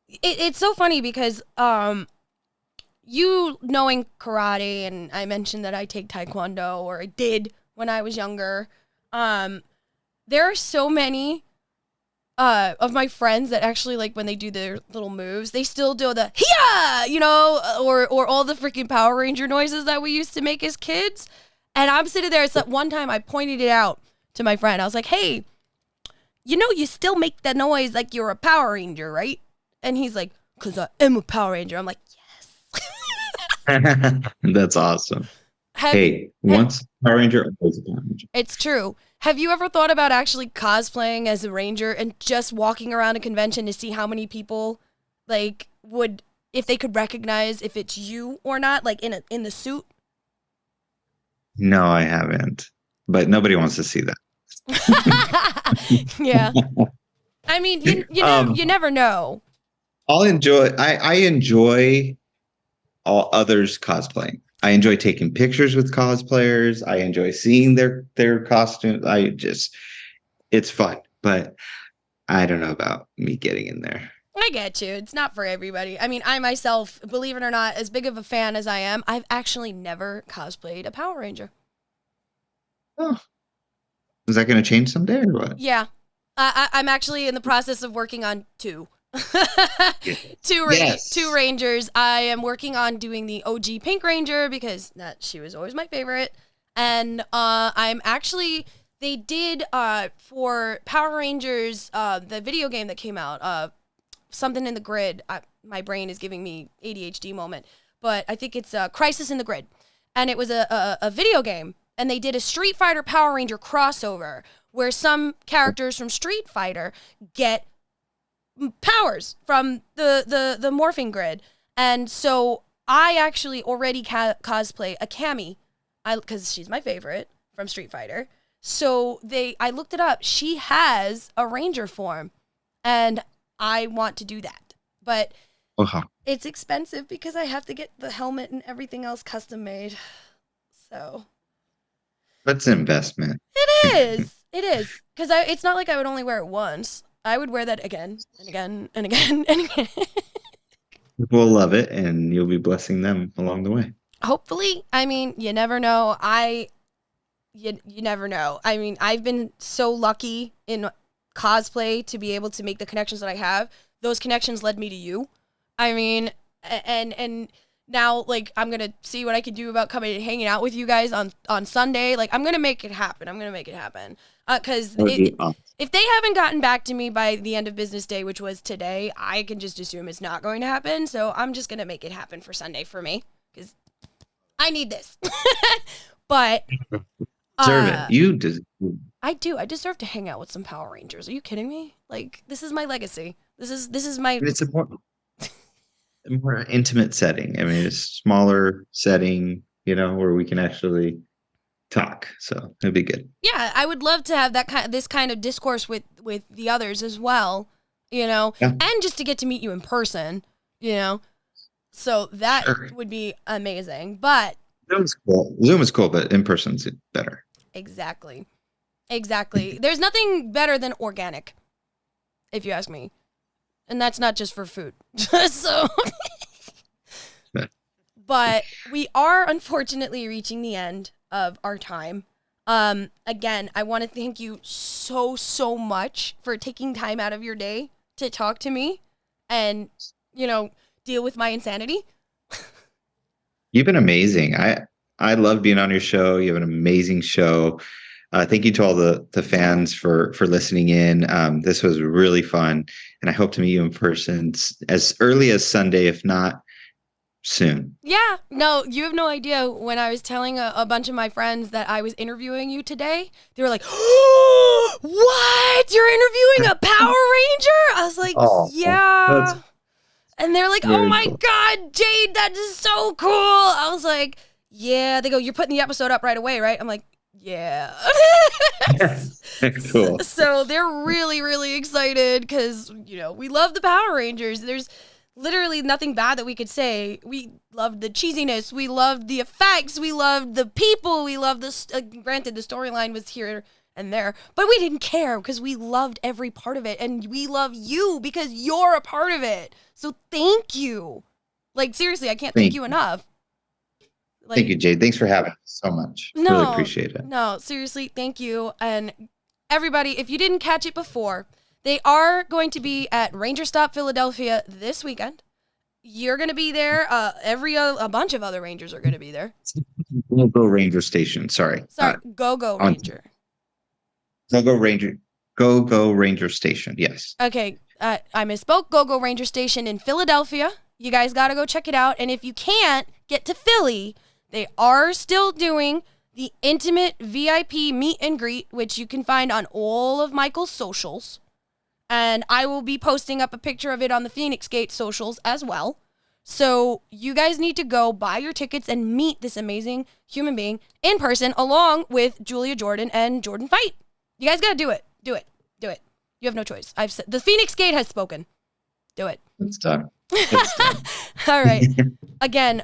It's so funny because you knowing karate, and I mentioned that I take taekwondo, or I did when I was younger. There are so many of my friends that actually, like, when they do their little moves, they still do the hiya, or all the freaking Power Ranger noises that we used to make as kids. And I'm sitting there. It's like one time I pointed it out to my friend. I was like, hey, you still make that noise like you're a Power Ranger, right? And he's like, because I am a Power Ranger. I'm like, yes. That's awesome. Once Power Ranger, always a Power Ranger. It's true. Have you ever thought about actually cosplaying as a Ranger and just walking around a convention to see how many people, like, would, if they could recognize if it's you or not, like in the suit? No, I haven't. But nobody wants to see that. Yeah. I mean, you never know. I enjoy all others cosplaying. I enjoy taking pictures with cosplayers. I enjoy seeing their costumes. It's fun, but I don't know about me getting in there. I get you. It's not for everybody. I mean, I myself, believe it or not, as big of a fan as I am, I've actually never cosplayed a Power Ranger. Oh, is that going to change someday or what? Yeah. I'm actually in the process of working on two. Two Rangers. I am working on doing the OG Pink Ranger because she was always my favorite. And they did for Power Rangers, the video game that came out, something in the grid. My brain is giving me ADHD moment, but I think it's Crisis in the Grid. And it was a video game, and they did a Street Fighter Power Ranger crossover where some characters from Street Fighter get powers from the Morphing Grid. And so I actually already cosplay a Cammy, because she's my favorite from Street Fighter. So I looked it up. She has a Ranger form, and I want to do that. But it's expensive because I have to get the helmet and everything else custom made. So that's an investment. It is. It is. Because it's not like I would only wear it once. I would wear that again and again and again and again. People will love it, and you'll be blessing them along the way. Hopefully. I mean, you never know. You never know. I mean, I've been so lucky in cosplay to be able to make the connections that I have. Those connections led me to you. I mean, and now, like, I'm going to see what I can do about coming and hanging out with you guys on Sunday. Like, I'm going to make it happen. Because if they haven't gotten back to me by the end of business day, which was today, I can just assume it's not going to happen. So I'm just going to make it happen for Sunday for me because I need this. But deserve it. You deserve. I do. I deserve to hang out with some Power Rangers. Are you kidding me? Like, this is my legacy. This is my. It's a more intimate setting. I mean, it's a smaller setting, where we can actually talk. So it'd be good. Yeah, I would love to have this kind of discourse with the others as well, Yeah. and just to get to meet you in person, So that would be amazing. But Zoom is cool, but in person's better. Exactly. There's nothing better than organic, if you ask me. And that's not just for food. So, but we are unfortunately reaching the end of our time. Again, I want to thank you so much for taking time out of your day to talk to me and, deal with my insanity. You've been amazing. I love being on your show. You have an amazing show. Thank you to all the fans for listening in. This was really fun, and I hope to meet you in person as early as Sunday, if not soon. Yeah, no, you have no idea. When I was telling a bunch of my friends that I was interviewing you today, they were like, "Oh, what? You're interviewing a Power Ranger?" I was like, "Yeah." And they're like, "Oh my God, Jade, that is so cool." I was like, "Yeah." They go, "You're putting the episode up right away, right?" I'm like, "Yeah." Cool. So they're really, really excited because, we love the Power Rangers. There's literally nothing bad that we could say. We loved the cheesiness. We loved the effects. We loved the people. We loved granted, the storyline was here and there, but we didn't care because we loved every part of it. And we love you because you're a part of it. So thank you. Like, seriously, I can't thank you enough. Thank you, Jade. Thanks for having us so much. Really appreciate it. No, seriously, thank you. And everybody, if you didn't catch it before, they are going to be at Ranger Stop Philadelphia this weekend. You're going to be there. A bunch of other Rangers are going to be there. Go Ranger Station. Sorry. Go Ranger. Go Ranger Station. Yes. Okay. I misspoke. Go Ranger Station in Philadelphia. You guys got to go check it out. And if you can't get to Philly, they are still doing the intimate VIP meet and greet, which you can find on all of Michael's socials. And I will be posting up a picture of it on the Feinics Gate socials as well. So you guys need to go buy your tickets and meet this amazing human being in person along with Julia Jordan and Jordan Fight. You guys got to do it. Do it. Do it. You have no choice. I've said the Feinics Gate has spoken. Do it. It's done. All right. Again,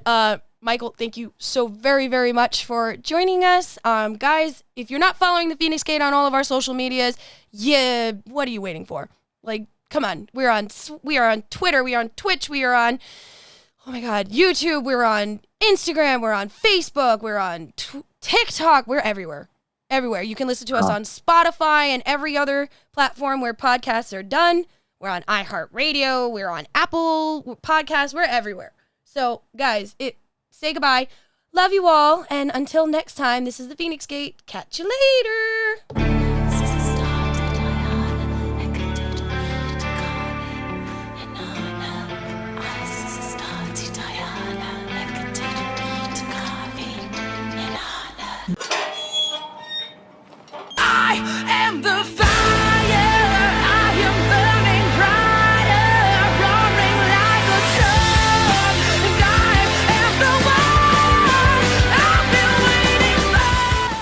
Michael, thank you so very, very much for joining us. Guys, if you're not following the Feinics Gate on all of our social medias, what are you waiting for? Like, come on. We are on Twitter, we are on Twitch, we are on, oh my God, YouTube, we're on Instagram, we're on Facebook, we're on TikTok, we're everywhere. Everywhere. You can listen to us on Spotify and every other platform where podcasts are done. We're on iHeartRadio, we're on Apple Podcasts, we're everywhere. So, guys, say goodbye. Love you all, and until next time, this is the Feinics Gate. Catch you later. I am the